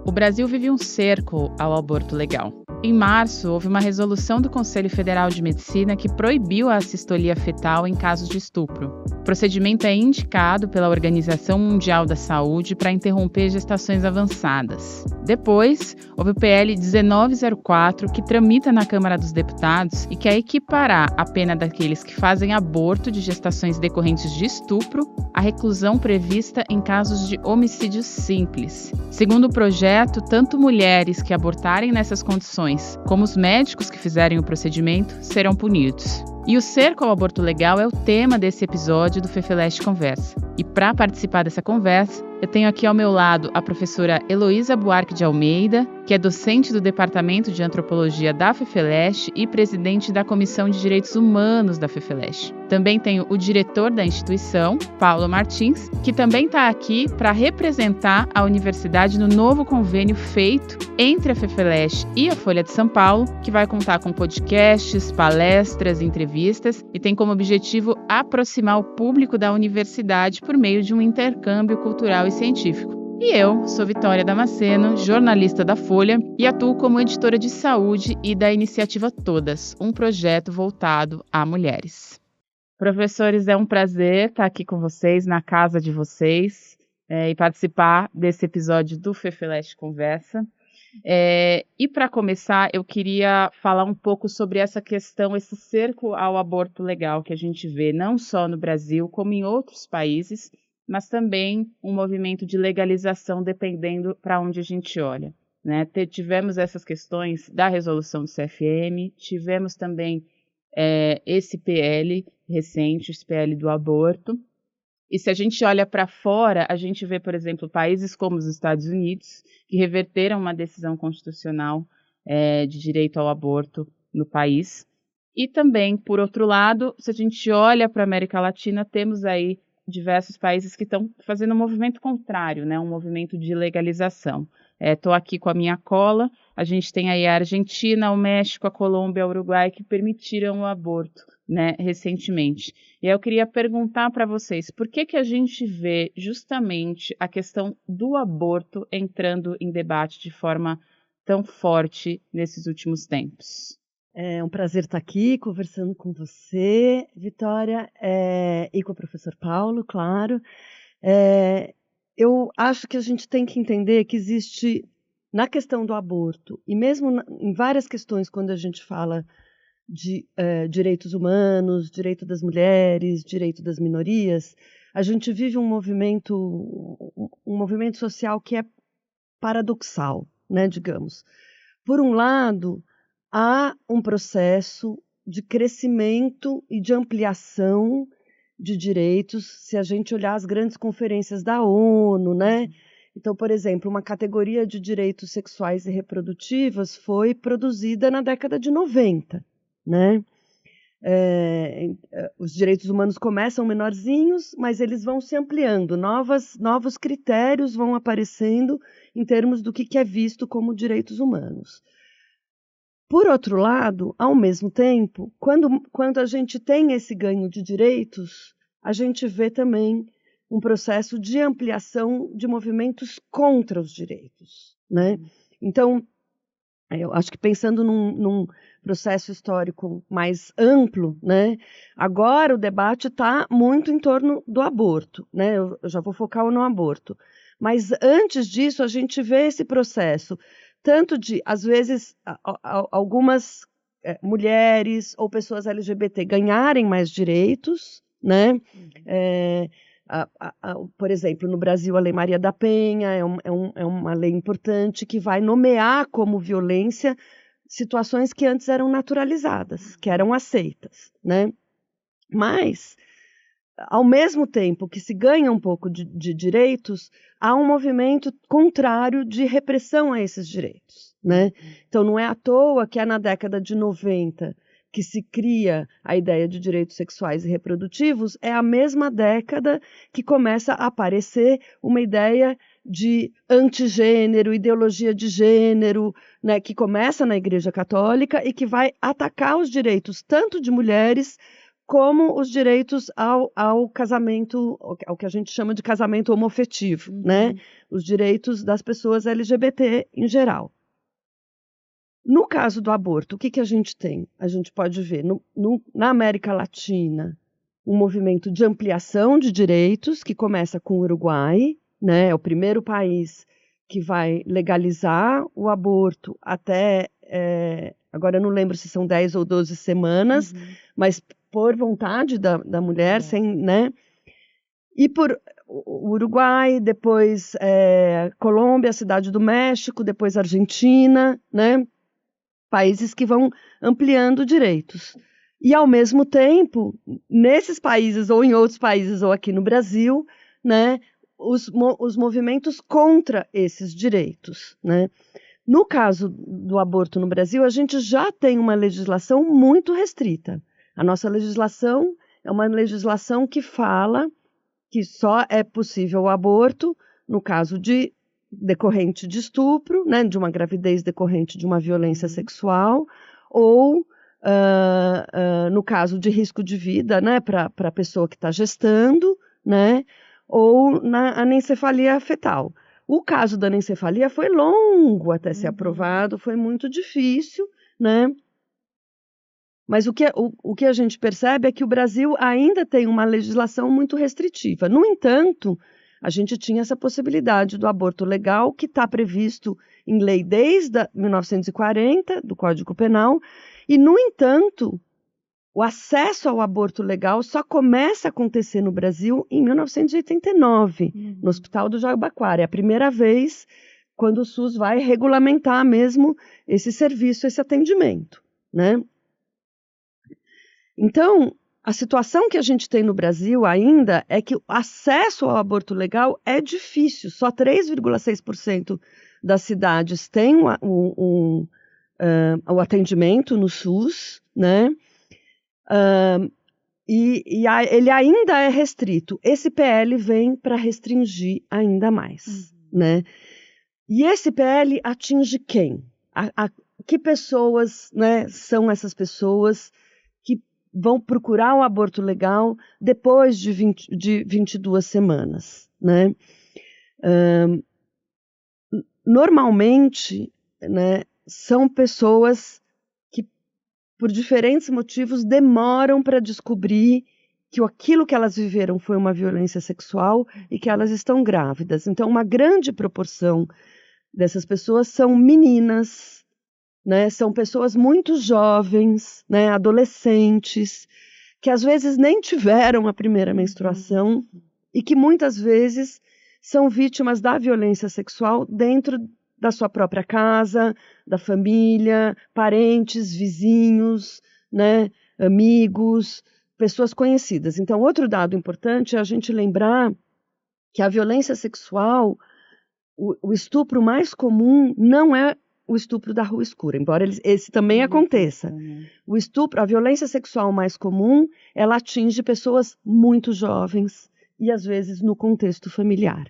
O Brasil vive um cerco ao aborto legal. Em março, houve uma resolução do Conselho Federal de Medicina que proibiu a assistolia fetal em casos de estupro. O procedimento é indicado pela Organização Mundial da Saúde para interromper gestações avançadas. Depois, houve o PL 1904, que tramita na Câmara dos Deputados e quer equiparar a pena daqueles que fazem aborto de gestações decorrentes de estupro à reclusão prevista em casos de homicídio simples. Segundo o projeto, tanto mulheres que abortarem nessas condições como os médicos que fizerem o procedimento serão punidos. E o cerco ao aborto legal é o tema desse episódio do FeFeLeste Conversa. E para participar dessa conversa, eu tenho aqui ao meu lado a professora Heloísa Buarque de Almeida, que é docente do Departamento de Antropologia da FeFeLeste e presidente da Comissão de Direitos Humanos da FeFeLeste. Também tenho o diretor da instituição, Paulo Martins, que também está aqui para representar a universidade no novo convênio feito entre a FeFeLeste e a Folha de São Paulo, que vai contar com podcasts, palestras, entrevistas e tem como objetivo aproximar o público da universidade por meio de um intercâmbio cultural e científico. E eu sou Vitória Damasceno, jornalista da Folha e atuo como editora de saúde e da Iniciativa Todas, um projeto voltado a mulheres. Professores, é um prazer estar aqui com vocês, na casa de vocês, e participar desse episódio do FeFeLeste Conversa. E para começar, eu queria falar um pouco sobre essa questão, esse cerco ao aborto legal que a gente vê não só no Brasil, como em outros países, mas também um movimento de legalização dependendo para onde a gente olha, né? Tivemos essas questões da resolução do CFM, tivemos também esse PL recente, esse PL do aborto. E se a gente olha para fora, a gente vê, por exemplo, países como os Estados Unidos, que reverteram uma decisão constitucional de direito ao aborto no país. E também, por outro lado, se a gente olha para a América Latina, temos aí diversos países que estão fazendo um movimento contrário, né? Um movimento de legalização. Estou aqui com a minha cola, a gente tem aí a Argentina, o México, a Colômbia, o Uruguai, que permitiram o aborto, né, recentemente. E aí eu queria perguntar para vocês, por que a gente vê justamente a questão do aborto entrando em debate de forma tão forte nesses últimos tempos? É um prazer estar aqui conversando com você, Vitória, e com o professor Paulo, claro. Eu acho que a gente tem que entender que existe, na questão do aborto, e mesmo em várias questões, quando a gente fala de direitos humanos, direito das mulheres, direito das minorias, a gente vive um movimento social que é paradoxal, né, digamos. Por um lado, há um processo de crescimento e de ampliação de direitos, se a gente olhar as grandes conferências da ONU, né? Então, por exemplo, uma categoria de direitos sexuais e reprodutivos foi produzida na década de 90, né? Os direitos humanos começam menorzinhos, mas eles vão se ampliando, novos critérios vão aparecendo em termos do que é visto como direitos humanos. Por outro lado, ao mesmo tempo, quando a gente tem esse ganho de direitos, a gente vê também um processo de ampliação de movimentos contra os direitos, né? Então, eu acho que pensando num processo histórico mais amplo, né? Agora o debate está muito em torno do aborto, né? Eu já vou focar no aborto. Mas antes disso, a gente vê esse processo tanto de, às vezes, algumas mulheres ou pessoas LGBT ganharem mais direitos, né? Por exemplo, no Brasil, a Lei Maria da Penha é uma lei importante que vai nomear como violência situações que antes eram naturalizadas, que eram aceitas, né? Mas, ao mesmo tempo que se ganha um pouco de direitos, há um movimento contrário de repressão a esses direitos, né? Então, não é à toa que é na década de 90 que se cria a ideia de direitos sexuais e reprodutivos, é a mesma década que começa a aparecer uma ideia de antigênero, ideologia de gênero, né, que começa na Igreja Católica e que vai atacar os direitos tanto de mulheres como os direitos ao casamento, ao que a gente chama de casamento homoafetivo, né? Os direitos das pessoas LGBT em geral. No caso do aborto, o que a gente tem? A gente pode ver na América Latina um movimento de ampliação de direitos que começa com o Uruguai, né? É o primeiro país que vai legalizar o aborto até, agora eu não lembro se são 10 ou 12 semanas, mas por vontade da mulher, sem, né? E por o Uruguai, depois Colômbia, Cidade do México, depois Argentina, né? Países que vão ampliando direitos. E, ao mesmo tempo, nesses países, ou em outros países, ou aqui no Brasil, né, os movimentos contra esses direitos, né? No caso do aborto no Brasil, a gente já tem uma legislação muito restrita. A nossa legislação é uma legislação que fala que só é possível o aborto no caso decorrente de estupro, né, de uma gravidez decorrente de uma violência sexual, ou no caso de risco de vida, né, para a pessoa que está gestando, né, ou na anencefalia fetal. O caso da anencefalia foi longo até ser aprovado, foi muito difícil, né? Mas o que a gente percebe é que o Brasil ainda tem uma legislação muito restritiva. No entanto, a gente tinha essa possibilidade do aborto legal, que está previsto em lei desde 1940, do Código Penal, e, no entanto, o acesso ao aborto legal só começa a acontecer no Brasil em 1989, no Hospital do Jabaquara. É a primeira vez quando o SUS vai regulamentar mesmo esse serviço, esse atendimento, né? Então, a situação que a gente tem no Brasil ainda é que o acesso ao aborto legal é difícil. Só 3,6% das cidades têm o atendimento no SUS, né? Ele ainda é restrito. Esse PL vem para restringir ainda mais, né? E esse PL atinge quem? Que pessoas, né, são essas pessoas que vão procurar o aborto legal depois de 22 semanas, né? Normalmente, né, são pessoas que, por diferentes motivos, demoram para descobrir que aquilo que elas viveram foi uma violência sexual e que elas estão grávidas. Então, uma grande proporção dessas pessoas são meninas, né? São pessoas muito jovens, né? Adolescentes, que às vezes nem tiveram a primeira menstruação e que muitas vezes são vítimas da violência sexual dentro da sua própria casa, da família, parentes, vizinhos, né? Amigos, pessoas conhecidas. Então, outro dado importante é a gente lembrar que a violência sexual, o estupro mais comum não é o estupro da rua escura, embora esse também aconteça. O estupro, a violência sexual mais comum, ela atinge pessoas muito jovens e às vezes no contexto familiar.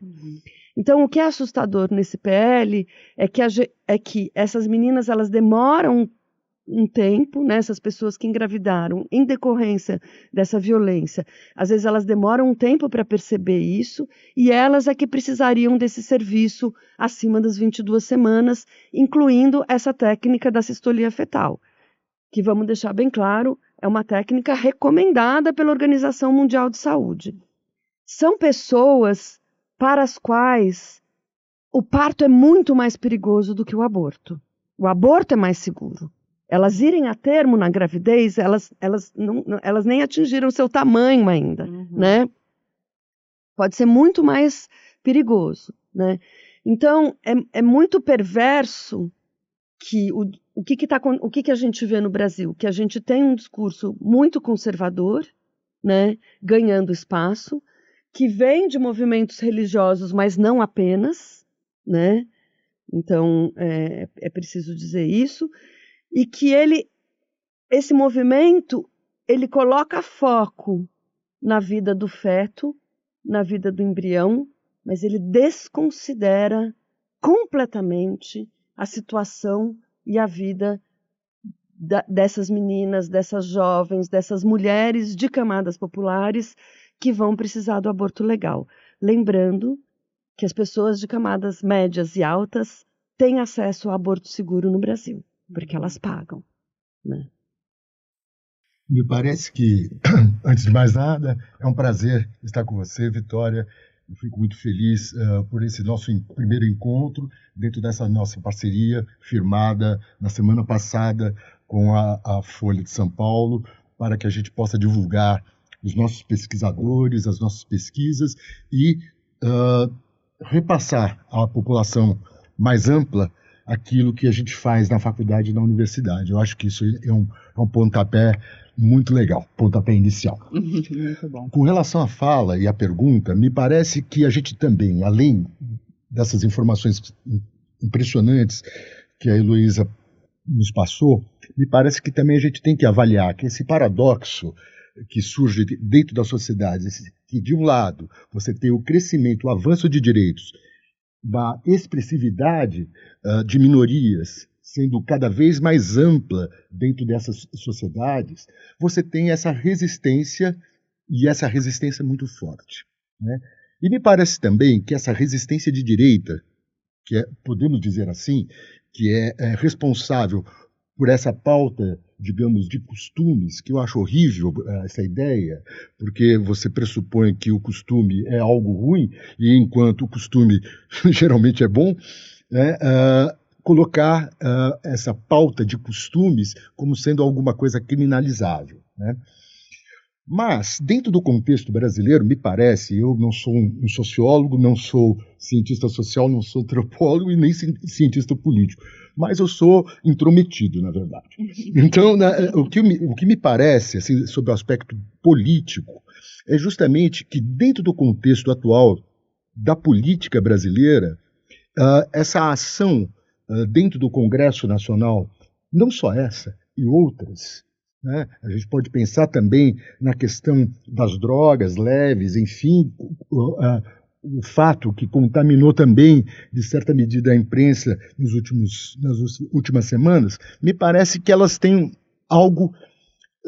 Então, o que é assustador nesse PL é que essas meninas, elas demoram um tempo, né, essas pessoas que engravidaram em decorrência dessa violência, às vezes elas demoram um tempo para perceber isso, e elas é que precisariam desse serviço acima das 22 semanas, incluindo essa técnica da cistolia fetal, que, vamos deixar bem claro, é uma técnica recomendada pela Organização Mundial de Saúde. São pessoas para as quais o parto é muito mais perigoso do que o aborto. O aborto é mais seguro. Elas irem a termo na gravidez, elas nem atingiram seu tamanho ainda, né? Pode ser muito mais perigoso, né? Então, é muito perverso que o que a gente vê no Brasil? Que a gente tem um discurso muito conservador, né? Ganhando espaço, que vem de movimentos religiosos, mas não apenas, né? Então, é preciso dizer isso. E que esse movimento, ele coloca foco na vida do feto, na vida do embrião, mas ele desconsidera completamente a situação e a vida dessas meninas, dessas jovens, dessas mulheres de camadas populares que vão precisar do aborto legal. Lembrando que as pessoas de camadas médias e altas têm acesso ao aborto seguro no Brasil, porque elas pagam, né? Me parece que, antes de mais nada, é um prazer estar com você, Vitória. Eu fico muito feliz por esse nosso primeiro encontro dentro dessa nossa parceria firmada na semana passada com a Folha de São Paulo, para que a gente possa divulgar os nossos pesquisadores, as nossas pesquisas e repassar à população mais ampla aquilo que a gente faz na faculdade e na universidade. Eu acho que isso é um pontapé muito legal, pontapé inicial. Muito bom. Com relação à fala e à pergunta, me parece que a gente também, além dessas informações impressionantes que a Heloísa nos passou, me parece que também a gente tem que avaliar que esse paradoxo que surge dentro da sociedade, que de um lado você tem o crescimento, o avanço de direitos, da expressividade de minorias sendo cada vez mais ampla dentro dessas sociedades, você tem essa resistência, e essa resistência muito forte, né? E me parece também que essa resistência de direita, que é, podemos dizer assim, que é responsável por essa pauta, digamos, de costumes, que eu acho horrível essa ideia, porque você pressupõe que o costume é algo ruim, e enquanto o costume geralmente é bom, né, colocar essa pauta de costumes como sendo alguma coisa criminalizável, né? Mas, dentro do contexto brasileiro, me parece, eu não sou um sociólogo, não sou cientista social, não sou antropólogo e nem cientista político, mas eu sou intrometido, na verdade. Então, o que me parece, assim, sobre o aspecto político, é justamente que, dentro do contexto atual da política brasileira, essa ação dentro do Congresso Nacional, não só essa, e outras, né? A gente pode pensar também na questão das drogas leves, enfim, o fato que contaminou também, de certa medida, a imprensa nas últimas semanas, me parece que elas têm algo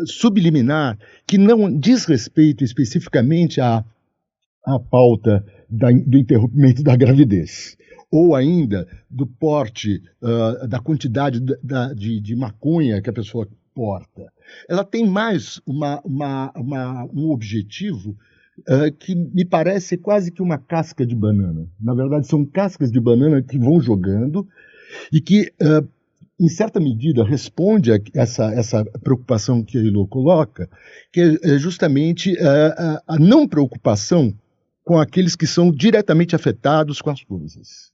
subliminar que não diz respeito especificamente à pauta do interrompimento da gravidez, ou ainda do porte, da quantidade de maconha que a pessoa porta. Ela tem mais um objetivo que me parece quase que uma casca de banana. Na verdade, são cascas de banana que vão jogando e que, em certa medida, responde a essa preocupação que a Elo coloca, que é justamente a não preocupação com aqueles que são diretamente afetados com as coisas.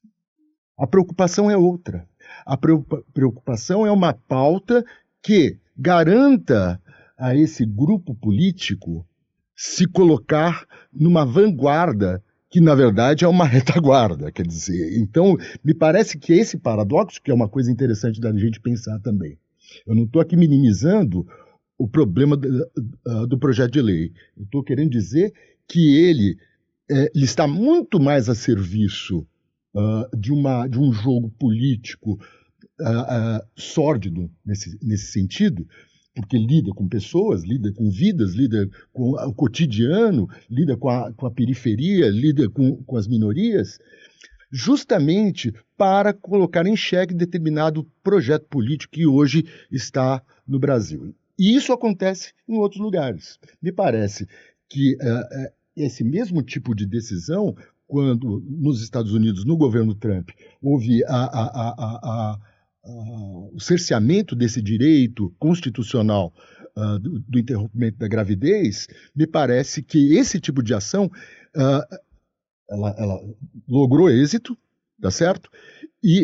A preocupação é outra. A preocupação é uma pauta que garanta a esse grupo político se colocar numa vanguarda que, na verdade, é uma retaguarda. Quer dizer, então, me parece que esse paradoxo, que é uma coisa interessante da gente pensar também. Eu não estou aqui minimizando o problema do projeto de lei. Eu estou querendo dizer que ele está muito mais a serviço de um jogo político sórdido nesse sentido, porque lida com pessoas, lida com vidas, lida com o cotidiano, lida com a periferia, lida com as minorias, justamente para colocar em xeque determinado projeto político que hoje está no Brasil. E isso acontece em outros lugares. Me parece que esse mesmo tipo de decisão, quando nos Estados Unidos, no governo Trump, houve o cerceamento desse direito constitucional do interrompimento da gravidez, me parece que esse tipo de ação ela logrou êxito, tá certo?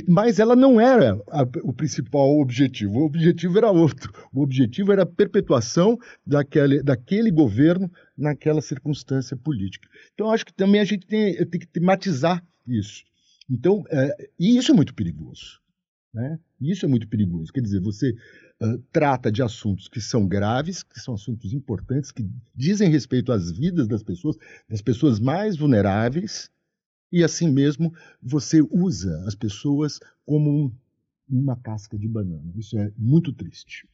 Mas ela não era o principal objetivo. O objetivo era outro. O objetivo era a perpetuação daquele governo naquela circunstância política. Então, acho que também a gente tem que tematizar isso. Então, e isso é muito perigoso, né? Isso é muito perigoso. Quer dizer, você trata de assuntos que são graves, que são assuntos importantes, que dizem respeito às vidas das pessoas mais vulneráveis, e assim mesmo você usa as pessoas como uma casca de banana. Isso é muito triste.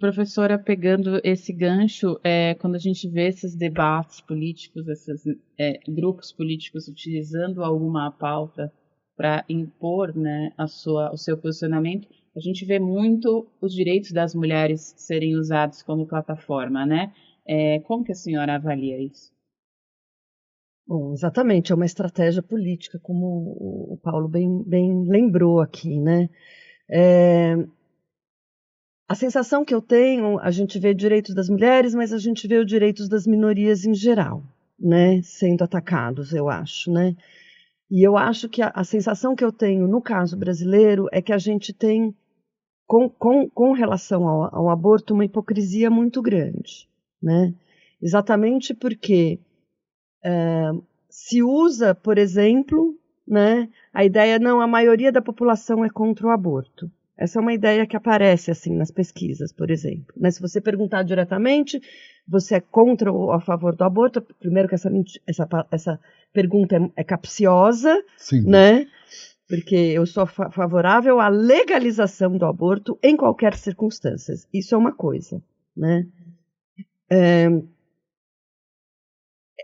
Professora, pegando esse gancho, quando a gente vê esses debates políticos, esses grupos políticos utilizando alguma pauta para impor, né, o seu posicionamento, a gente vê muito os direitos das mulheres serem usados como plataforma, né? Como que a senhora avalia isso? Bom, exatamente, é uma estratégia política, como o Paulo bem lembrou aqui, né? A sensação que eu tenho, a gente vê direitos das mulheres, mas a gente vê os direitos das minorias em geral, né, sendo atacados, eu acho, né? E eu acho que a sensação que eu tenho no caso brasileiro é que a gente tem, com relação ao aborto, uma hipocrisia muito grande, né? Exatamente porque se usa, por exemplo, né, a ideia, não, a maioria da população é contra o aborto. Essa é uma ideia que aparece assim nas pesquisas, por exemplo. Né? Se você perguntar diretamente, você é contra ou a favor do aborto? Primeiro que essa pergunta é capciosa, Sim. Né? Porque eu sou favorável à legalização do aborto em qualquer circunstância. Isso é uma coisa, né?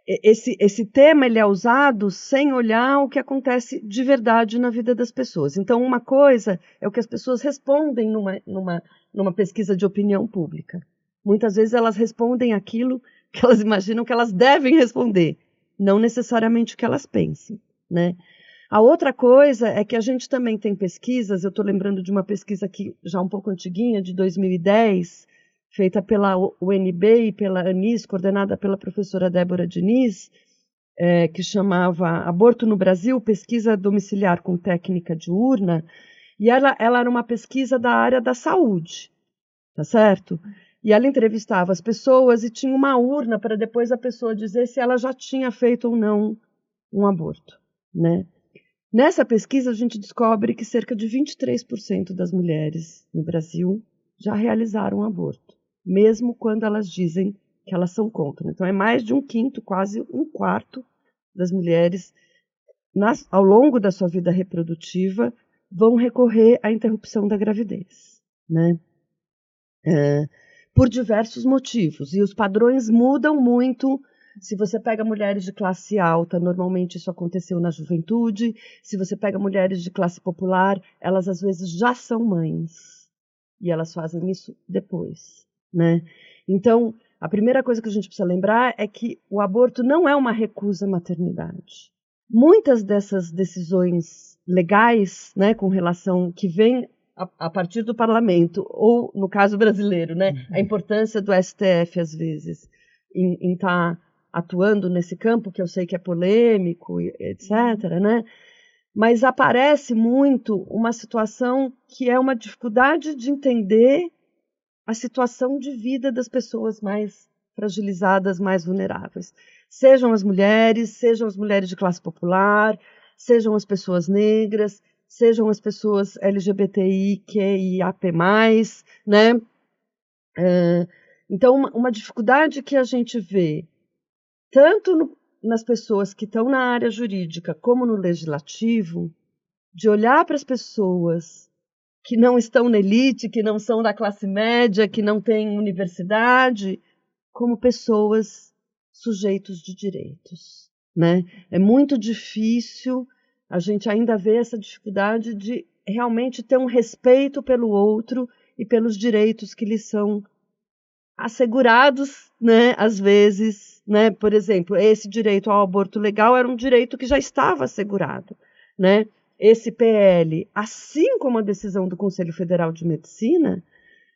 Esse tema ele é usado sem olhar o que acontece de verdade na vida das pessoas. Então, uma coisa é o que as pessoas respondem numa pesquisa de opinião pública. Muitas vezes elas respondem aquilo que elas imaginam que elas devem responder, não necessariamente o que elas pensam, né? A outra coisa é que a gente também tem pesquisas, eu estou lembrando de uma pesquisa aqui já um pouco antiguinha, de 2010, feita pela UNB e pela ANIS, coordenada pela professora Débora Diniz, que chamava Aborto no Brasil, Pesquisa Domiciliar com Técnica Diurna, e ela era uma pesquisa da área da saúde, tá certo? E ela entrevistava as pessoas e tinha uma urna para depois a pessoa dizer se ela já tinha feito ou não um aborto, né? Nessa pesquisa, a gente descobre que cerca de 23% das mulheres no Brasil já realizaram um aborto, mesmo quando elas dizem que elas são contra. Então, é mais de um quinto, quase um quarto das mulheres, ao longo da sua vida reprodutiva, vão recorrer à interrupção da gravidez, né? Por diversos motivos. E os padrões mudam muito. Se você pega mulheres de classe alta, normalmente isso aconteceu na juventude. Se você pega mulheres de classe popular, elas às vezes já são mães. E elas fazem isso depois, né? Então, a primeira coisa que a gente precisa lembrar é que o aborto não é uma recusa à maternidade. Muitas dessas decisões legais, né, com relação que vêm a partir do parlamento, ou no caso brasileiro, né, a importância do STF, às vezes, em estar atuando nesse campo, que eu sei que é polêmico, etc., né? Mas aparece muito uma situação que é uma dificuldade de entender a situação de vida das pessoas mais fragilizadas, mais vulneráveis. Sejam as mulheres de classe popular, sejam as pessoas negras, sejam as pessoas LGBTIQIAP+, né? Então, uma dificuldade que a gente vê tanto nas pessoas que estão na área jurídica como no legislativo, de olhar para as pessoas que não estão na elite, que não são da classe média, que não têm universidade, como pessoas sujeitos de direitos, né? É muito difícil a gente ainda ver essa dificuldade de realmente ter um respeito pelo outro e pelos direitos que lhes são assegurados, né, às vezes, né, por exemplo, esse direito ao aborto legal era um direito que já estava assegurado, né? Esse PL, assim como a decisão do Conselho Federal de Medicina,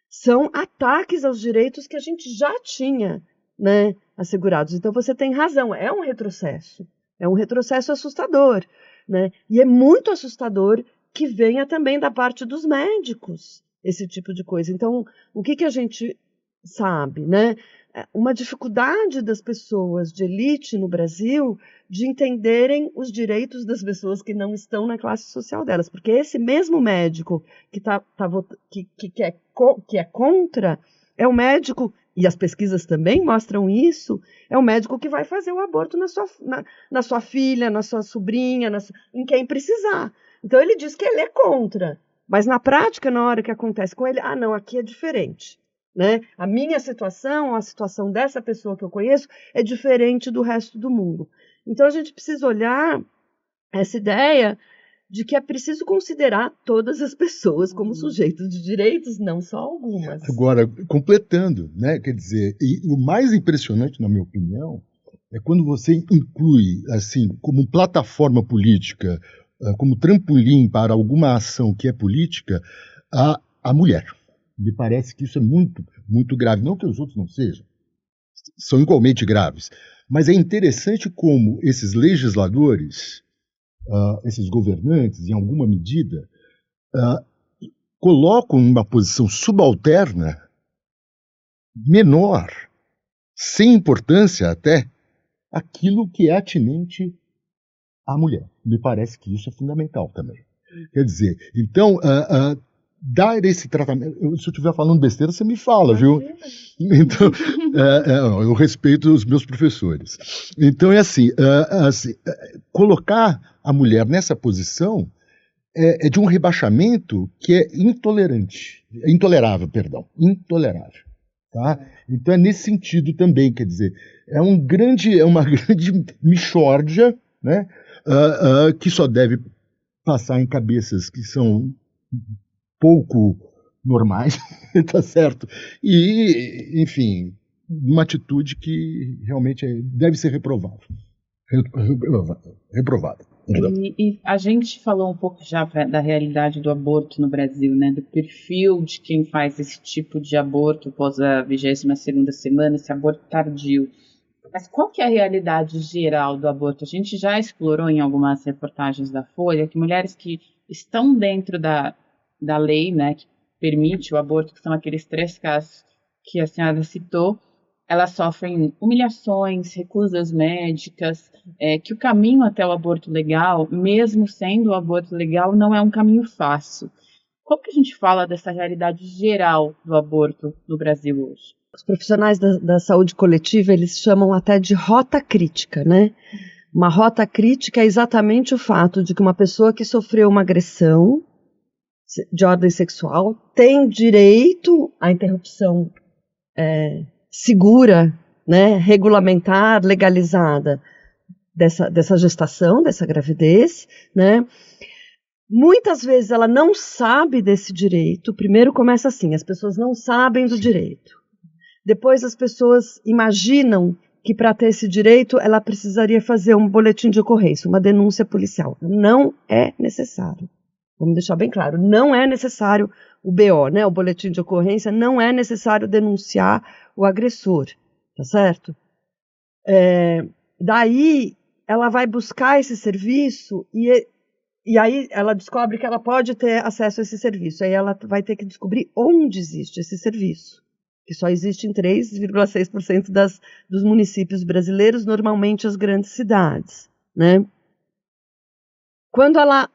são ataques aos direitos que a gente já tinha, né, assegurados. Então você tem razão, é um retrocesso assustador, né? E é muito assustador que venha também da parte dos médicos esse tipo de coisa. Então, o que a gente sabe, né? Uma dificuldade das pessoas de elite no Brasil de entenderem os direitos das pessoas que não estão na classe social delas, porque esse mesmo médico que é contra é o médico, e as pesquisas também mostram isso, é o médico que vai fazer o aborto na sua filha, na sua sobrinha, em quem precisar. Então ele diz que ele é contra, mas na prática, na hora que acontece com ele, não, aqui é diferente. né? A minha situação, a situação dessa pessoa que eu conheço, é diferente do resto do mundo. Então, a gente precisa olhar essa ideia de que é preciso considerar todas as pessoas como sujeitos de direitos, não só algumas. Agora, completando, né? Quer dizer, e o mais impressionante, na minha opinião, é quando você inclui, assim, como plataforma política, como trampolim para alguma ação que é política, a mulher. Me parece que isso é muito, muito grave. Não que os outros não sejam, são igualmente graves. Mas é interessante como esses legisladores, esses governantes, em alguma medida, colocam numa posição subalterna, menor, sem importância até, aquilo que é atinente à mulher. Me parece que isso é fundamental também. Quer dizer, então, dar esse tratamento... Se eu estiver falando besteira, você me fala, viu? Então, eu respeito os meus professores. Então, é assim, colocar a mulher nessa posição é de um rebaixamento que é intolerável. Tá? Então, é nesse sentido também, quer dizer, é uma grande mixórdia, né, que só deve passar em cabeças que são pouco normais, tá certo? E, enfim, uma atitude que realmente deve ser reprovada. E a gente falou um pouco já da realidade do aborto no Brasil, né? Do perfil de quem faz esse tipo de aborto após a 22ª semana, esse aborto tardio. Mas qual que é a realidade geral do aborto? A gente já explorou em algumas reportagens da Folha que mulheres que estão dentro da lei, né, que permite o aborto, que são aqueles 3 casos que a senhora citou, elas sofrem humilhações, recusas médicas, que o caminho até o aborto legal, mesmo sendo o aborto legal, não é um caminho fácil. Como que a gente fala dessa realidade geral do aborto no Brasil hoje? Os profissionais da saúde coletiva, eles chamam até de rota crítica, né? Uma rota crítica é exatamente o fato de que uma pessoa que sofreu uma agressão de ordem sexual tem direito à interrupção segura, né, regulamentar, legalizada dessa gestação, dessa gravidez, né? Muitas vezes ela não sabe desse direito. Primeiro começa assim, as pessoas não sabem do direito. Depois as pessoas imaginam que para ter esse direito ela precisaria fazer um boletim de ocorrência, uma denúncia policial. Não é necessário. Vamos deixar bem claro, não é necessário o BO, né, o boletim de ocorrência, não é necessário denunciar o agressor, tá certo? Daí ela vai buscar esse serviço e aí ela descobre que ela pode ter acesso a esse serviço. Aí ela vai ter que descobrir onde existe esse serviço, que só existe em 3,6% dos municípios brasileiros, normalmente as grandes cidades, né? Quando ela...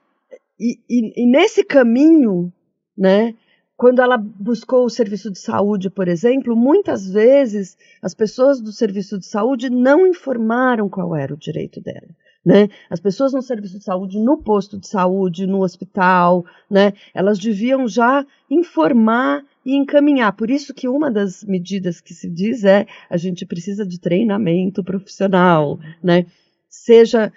E nesse caminho, né, quando ela buscou o serviço de saúde, por exemplo, muitas vezes as pessoas do serviço de saúde não informaram qual era o direito dela, né? As pessoas no serviço de saúde, no posto de saúde, no hospital, né, elas deviam já informar e encaminhar. Por isso que uma das medidas que se diz a gente precisa de treinamento profissional, né? Seja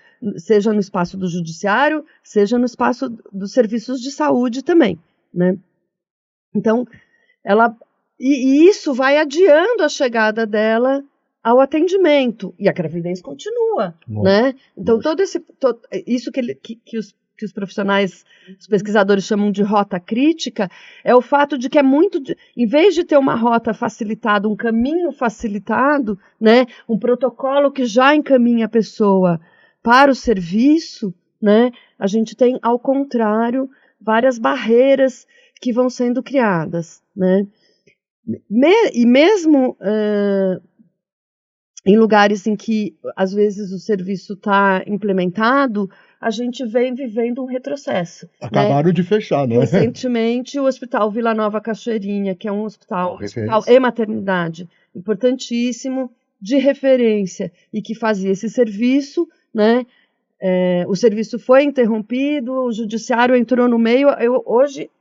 no espaço do judiciário, seja no espaço dos serviços de saúde também, né? Então, e isso vai adiando a chegada dela ao atendimento, e a gravidez continua, né? Então, isso que os profissionais, os pesquisadores chamam de rota crítica, é o fato de que em vez de ter uma rota facilitada, um caminho facilitado, né, um protocolo que já encaminha a pessoa para o serviço, né, a gente tem, ao contrário, várias barreiras que vão sendo criadas, né? E mesmo em lugares em que, às vezes, o serviço está implementado, a gente vem vivendo um retrocesso. Acabaram de fechar, né? Recentemente, o Hospital Vila Nova Cachoeirinha, que é um hospital e maternidade importantíssimo, de referência, e que fazia esse serviço, né? O serviço foi interrompido, o judiciário entrou no meio.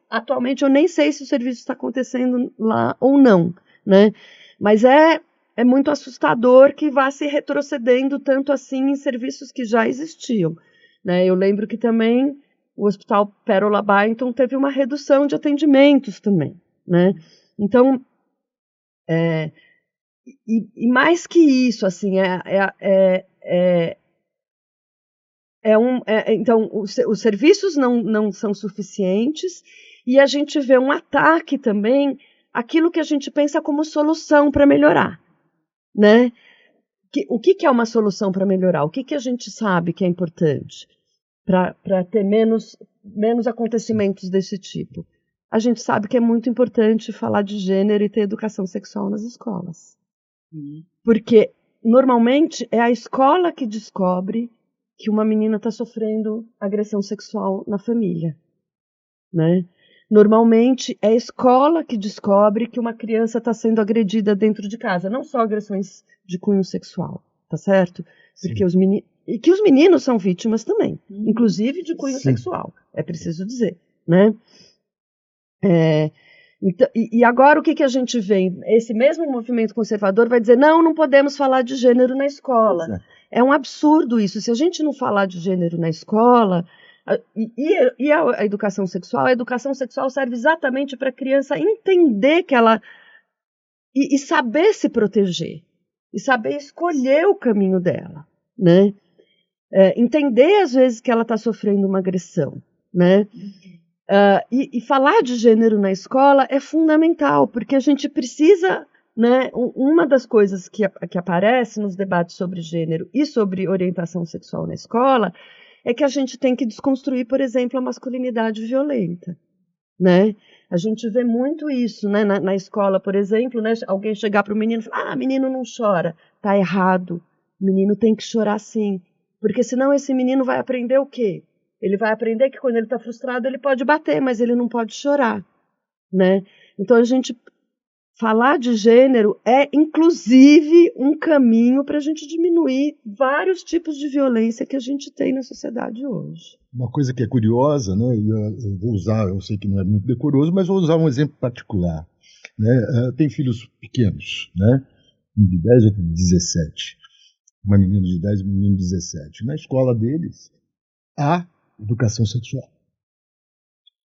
Atualmente, eu nem sei se o serviço está acontecendo lá ou não, né? Mas é muito assustador que vá se retrocedendo tanto assim em serviços que já existiam, né? Eu lembro que também o Hospital Pérola Byington teve uma redução de atendimentos também, né? Então, e mais que isso, assim, então, os serviços não são suficientes e a gente vê um ataque também àquilo que a gente pensa como solução para melhorar, né? O que é uma solução para melhorar? O que a gente sabe que é importante para ter menos acontecimentos desse tipo? A gente sabe que é muito importante falar de gênero e ter educação sexual nas escolas. Porque, normalmente, é a escola que descobre que uma menina está sofrendo agressão sexual na família, né? Normalmente, é a escola que descobre que uma criança está sendo agredida dentro de casa. Não só agressões de cunho sexual, tá certo? Porque e que os meninos são vítimas também, inclusive de cunho sexual, é preciso dizer, né? Então, e agora o que a gente vê? Esse mesmo movimento conservador vai dizer, não podemos falar de gênero na escola. É um absurdo isso. Se a gente não falar de gênero na escola, e a educação sexual serve exatamente para a criança entender que ela... E saber se proteger. E saber escolher o caminho dela, né? Entender, às vezes, que ela está sofrendo uma agressão, né? E falar de gênero na escola é fundamental, porque a gente precisa, né, uma das coisas que aparece nos debates sobre gênero e sobre orientação sexual na escola é que a gente tem que desconstruir, por exemplo, a masculinidade violenta, né? A gente vê muito isso, né, na escola, por exemplo, né, alguém chegar para o menino e falar, menino não chora, tá errado, o menino tem que chorar sim, porque senão esse menino vai aprender o quê? Ele vai aprender que quando ele está frustrado ele pode bater, mas ele não pode chorar, né? Então a gente falar de gênero é inclusive um caminho para a gente diminuir vários tipos de violência que a gente tem na sociedade hoje. Uma coisa que é curiosa, né? Eu vou usar, eu sei que não é muito decoroso, mas vou usar um exemplo particular, né? Tem filhos pequenos, né? Um de 10 e outro de 17. Uma menina de 10 e um menino de 17. Na escola deles há educação sexual.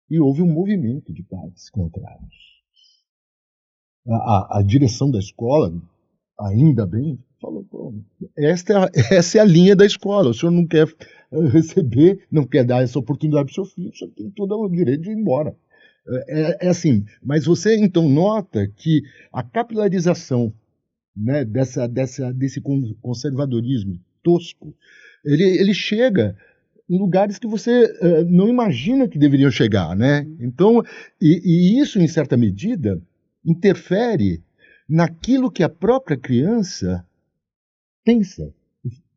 E houve um movimento de pais contrários. A direção da escola, ainda bem, falou, essa é a linha da escola, o senhor não quer receber, não quer dar essa oportunidade para o seu filho, o senhor tem todo o direito de ir embora. É assim, mas você então nota que a capilarização, né, desse conservadorismo tosco, ele chega em lugares que você não imagina que deveriam chegar, né? Então, e isso, em certa medida, interfere naquilo que a própria criança pensa.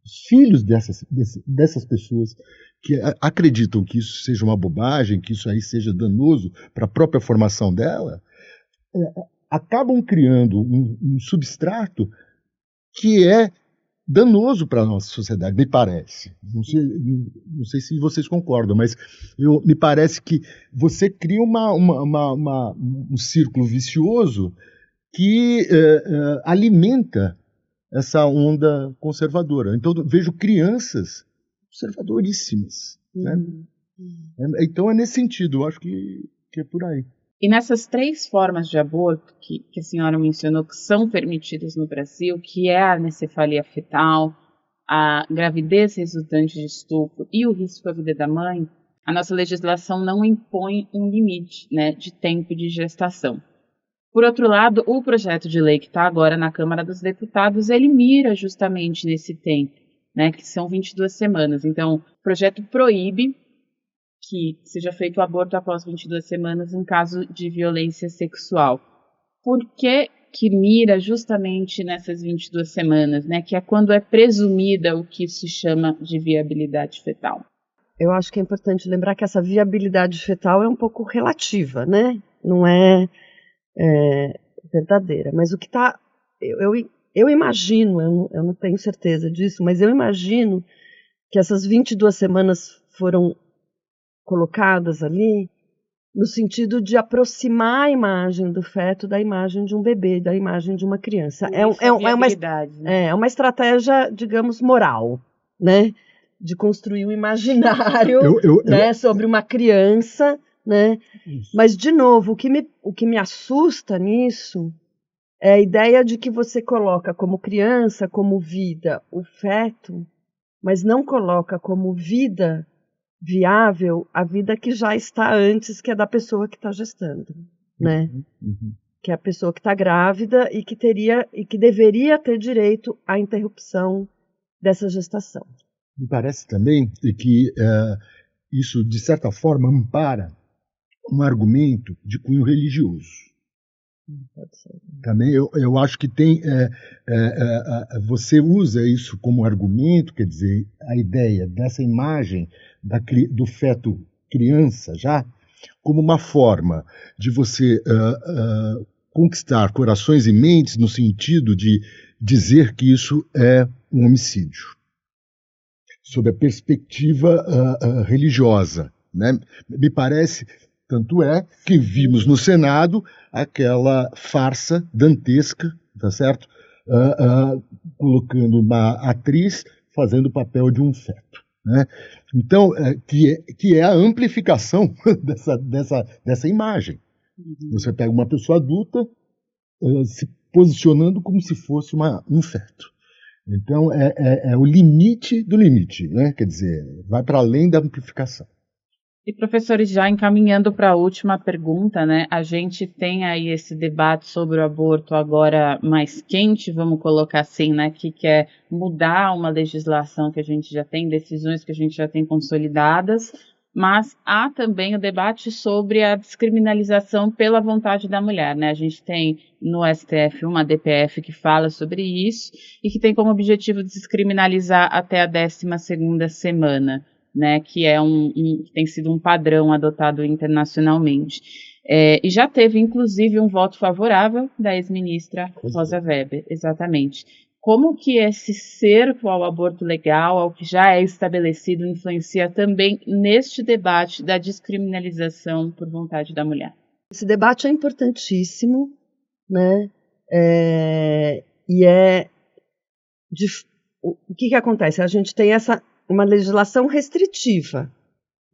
Os filhos dessas pessoas que acreditam que isso seja uma bobagem, que isso aí seja danoso para a própria formação dela, acabam criando um substrato que é danoso para a nossa sociedade, me parece. Não sei se vocês concordam, mas me parece que você cria um círculo vicioso que alimenta essa onda conservadora. Então, eu vejo crianças conservadoríssimas. Né? Então, é nesse sentido, eu acho que é por aí. E nessas 3 formas de aborto que a senhora mencionou que são permitidas no Brasil, que é a anencefalia fetal, a gravidez resultante de estupro e o risco à vida da mãe, a nossa legislação não impõe um limite, né, de tempo de gestação. Por outro lado, o projeto de lei que está agora na Câmara dos Deputados, ele mira justamente nesse tempo, né, que são 22 semanas. Então, o projeto proíbe que seja feito o aborto após 22 semanas em caso de violência sexual. Por que mira justamente nessas 22 semanas, né? Que é quando é presumida o que se chama de viabilidade fetal? Eu acho que é importante lembrar que essa viabilidade fetal é um pouco relativa, né? Não é verdadeira. Mas o que está... Eu imagino, eu não tenho certeza disso, mas eu imagino que essas 22 semanas foram colocadas ali no sentido de aproximar a imagem do feto da imagem de um bebê, da imagem de uma criança. É uma estratégia, digamos, moral, né? De construir um imaginário né, sobre uma criança, né? Mas, de novo, o que me assusta nisso é a ideia de que você coloca como criança, como vida, o feto, mas não coloca como vida viável a vida que já está antes, que é da pessoa que está gestando, né? Que é a pessoa que está grávida e que deveria ter direito à interrupção dessa gestação. Me parece também que isso, de certa forma, ampara um argumento de cunho religioso. Pode ser. Também eu acho que tem você usa isso como argumento, quer dizer, a ideia dessa imagem do feto criança já como uma forma de você conquistar corações e mentes no sentido de dizer que isso é um homicídio sob a perspectiva religiosa, né? Me parece. Tanto é que vimos no Senado aquela farsa dantesca, tá certo? Colocando uma atriz fazendo o papel de um feto, né? Então, que é a amplificação dessa imagem. Você pega uma pessoa adulta se posicionando como se fosse um feto. Então, é o limite do limite, né? Quer dizer, vai para além da amplificação. E, professores, já encaminhando para a última pergunta, né? A gente tem aí esse debate sobre o aborto agora mais quente, vamos colocar assim, né? Que quer mudar uma legislação que a gente já tem, decisões que a gente já tem consolidadas, mas há também o debate sobre a descriminalização pela vontade da mulher, né? A gente tem no STF uma DPF que fala sobre isso e que tem como objetivo descriminalizar até a 12ª semana. Né, que tem sido um padrão adotado internacionalmente. E já teve, inclusive, um voto favorável da ex-ministra Rosa Weber, exatamente. Como que esse cerco ao aborto legal, ao que já é estabelecido, influencia também neste debate da descriminalização por vontade da mulher? Esse debate é importantíssimo, né? O que acontece? A gente tem uma legislação restritiva,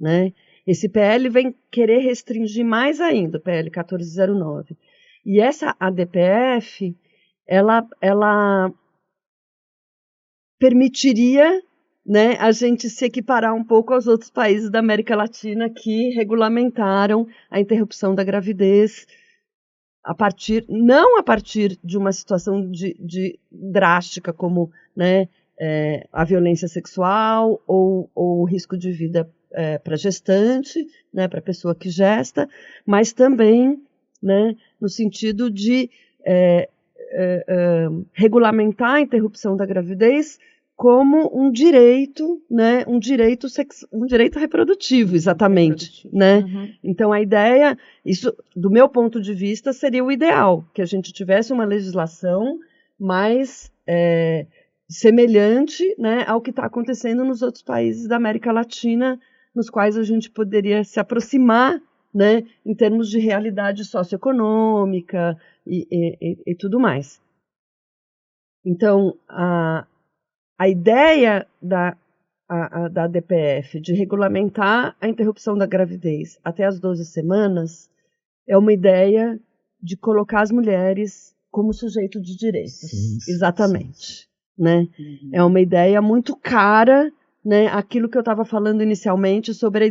né? Esse PL vem querer restringir mais ainda, o PL 1409. E essa ADPF, ela permitiria, né, a gente se equiparar um pouco aos outros países da América Latina que regulamentaram a interrupção da gravidez não a partir de uma situação de drástica como, né, a violência sexual ou o risco de vida para gestante, né, para a pessoa que gesta, mas também, né, no sentido de regulamentar a interrupção da gravidez como um direito, né, um direito reprodutivo, exatamente, né? Uhum. Então a ideia, isso, do meu ponto de vista, seria o ideal, que a gente tivesse uma legislação mais semelhante, né, ao que está acontecendo nos outros países da América Latina, nos quais a gente poderia se aproximar, né, em termos de realidade socioeconômica e tudo mais. Então, a ideia da DPF de regulamentar a interrupção da gravidez até as 12 semanas é uma ideia de colocar as mulheres como sujeito de direitos. Sim, exatamente. Sim. Né? Uhum. É uma ideia muito cara, né? Aquilo que eu estava falando inicialmente sobre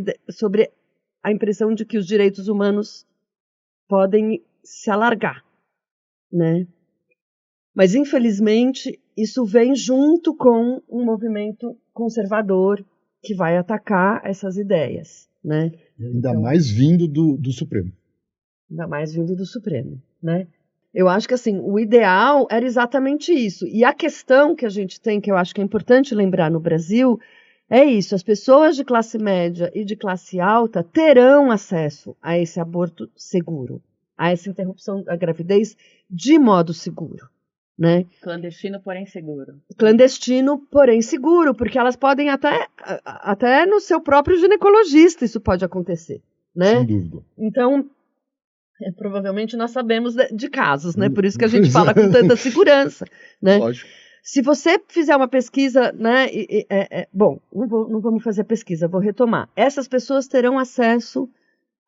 a impressão de que os direitos humanos podem se alargar, né? Mas, infelizmente, isso vem junto com um movimento conservador que vai atacar essas ideias, né? Ainda mais vindo do Supremo. Ainda mais vindo do Supremo, né? Eu acho que, assim, o ideal era exatamente isso. E a questão que a gente tem, que eu acho que é importante lembrar no Brasil, é isso. As pessoas de classe média e de classe alta terão acesso a esse aborto seguro, a essa interrupção da gravidez de modo seguro. Né? Clandestino, porém seguro. Clandestino, porém seguro, porque elas podem até no seu próprio ginecologista isso pode acontecer, né? Sem dúvida. Então, provavelmente nós sabemos de casos, né? Por isso que a gente fala com tanta segurança, né? Lógico. Se você fizer uma pesquisa, né? Bom, não vamos fazer pesquisa, vou retomar. Essas pessoas terão acesso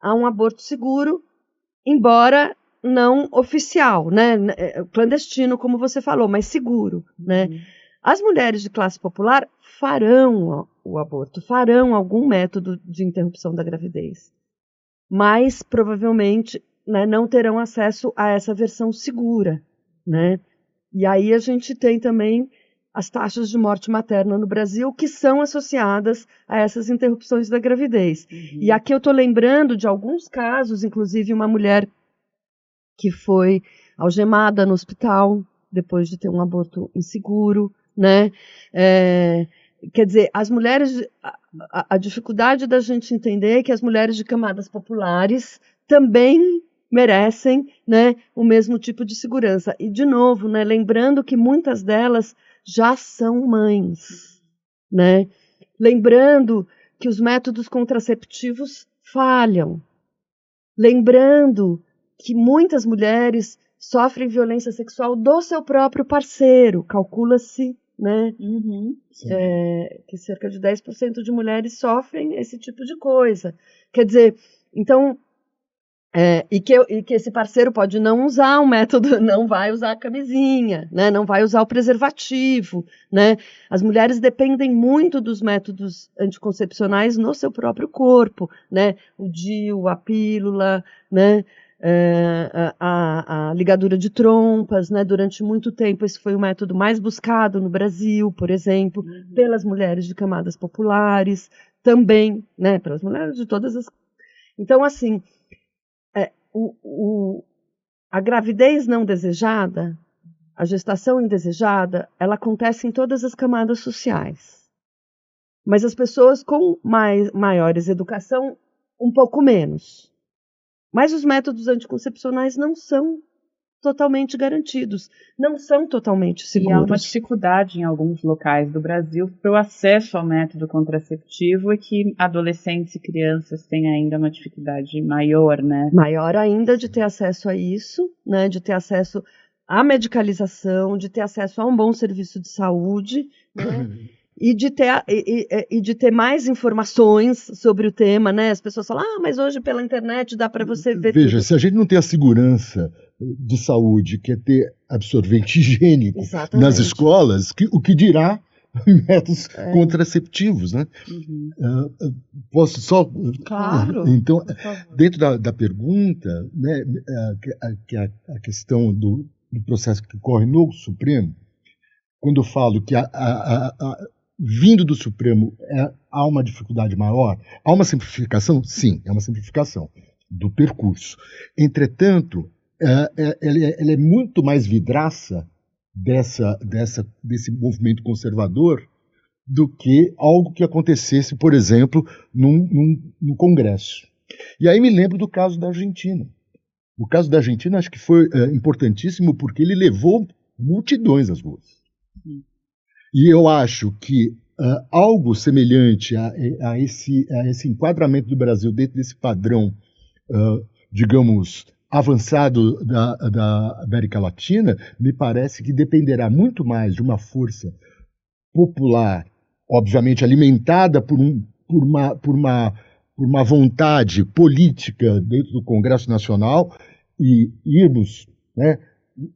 a um aborto seguro, embora não oficial, né? Clandestino, como você falou, mas seguro, né? As mulheres de classe popular farão o aborto, farão algum método de interrupção da gravidez, mas provavelmente, né, não terão acesso a essa versão segura, né? E aí a gente tem também as taxas de morte materna no Brasil que são associadas a essas interrupções da gravidez. E aqui eu estou lembrando de alguns casos, inclusive uma mulher que foi algemada no hospital depois de ter um aborto inseguro, né? Quer dizer, as mulheres, a dificuldade da gente entender é que as mulheres de camadas populares também merecem, né, o mesmo tipo de segurança. E, de novo, né, lembrando que muitas delas já são mães, né? Lembrando que os métodos contraceptivos falham. Lembrando que muitas mulheres sofrem violência sexual do seu próprio parceiro. Calcula-se, né, que cerca de 10% de mulheres sofrem esse tipo de coisa. Quer dizer, então... E que esse parceiro pode não usar o método, não vai usar a camisinha, né, não vai usar o preservativo, né? As mulheres dependem muito dos métodos anticoncepcionais no seu próprio corpo, né? O DIU, a pílula, né? A ligadura de trompas, né? Durante muito tempo esse foi o método mais buscado no Brasil, por exemplo, pelas mulheres de camadas populares, também, né? Pelas mulheres de todas as... Então, assim... A gravidez não desejada, a gestação indesejada, ela acontece em todas as camadas sociais. Mas as pessoas com maiores educação, um pouco menos. Mas os métodos anticoncepcionais não são totalmente garantidos, não são totalmente seguros. E há uma dificuldade em alguns locais do Brasil para o acesso ao método contraceptivo e que adolescentes e crianças têm ainda uma dificuldade maior, né? Maior ainda de ter acesso a isso, né? De ter acesso à medicalização, de ter acesso a um bom serviço de saúde, né? E de ter mais informações sobre o tema, né? As pessoas falam, mas hoje pela internet dá para você ver Veja, tudo. se a gente não tem a segurança de saúde, que é ter absorvente higiênico nas escolas, o que dirá métodos contraceptivos, né? Posso só... Claro. Então, dentro da pergunta, né, que a questão do processo que ocorre no Supremo, quando eu falo que vindo do Supremo há uma dificuldade maior, há uma simplificação? Sim, é uma simplificação do percurso. Entretanto, ela é muito mais vidraça desse movimento conservador do que algo que acontecesse, por exemplo, no Congresso. E aí me lembro do caso da Argentina. O caso da Argentina acho que foi importantíssimo porque ele levou multidões às ruas. E eu acho que algo semelhante a esse enquadramento do Brasil dentro desse padrão, digamos, avançado da América Latina, me parece que dependerá muito mais de uma força popular, obviamente alimentada por uma vontade política dentro do Congresso Nacional e irmos, né,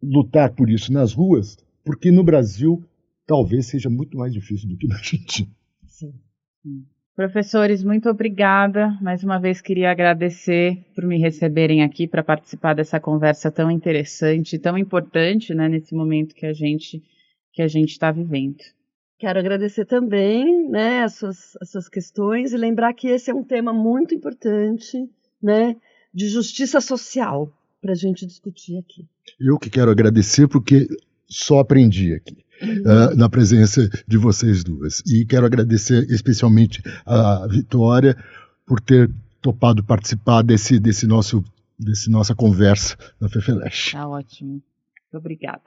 lutar por isso nas ruas, porque no Brasil talvez seja muito mais difícil do que na Argentina. Sim. Professores, muito obrigada. Mais uma vez queria agradecer por me receberem aqui para participar dessa conversa tão interessante e tão importante, né, nesse momento que a gente está vivendo. Quero agradecer também, né, as suas questões e lembrar que esse é um tema muito importante, né, de justiça social para a gente discutir aqui. Eu que quero agradecer porque só aprendi aqui. Na presença de vocês duas. E quero agradecer especialmente a Vitória por ter topado participar desse nossa conversa na FEFELESH. Tá ótimo. Muito obrigada.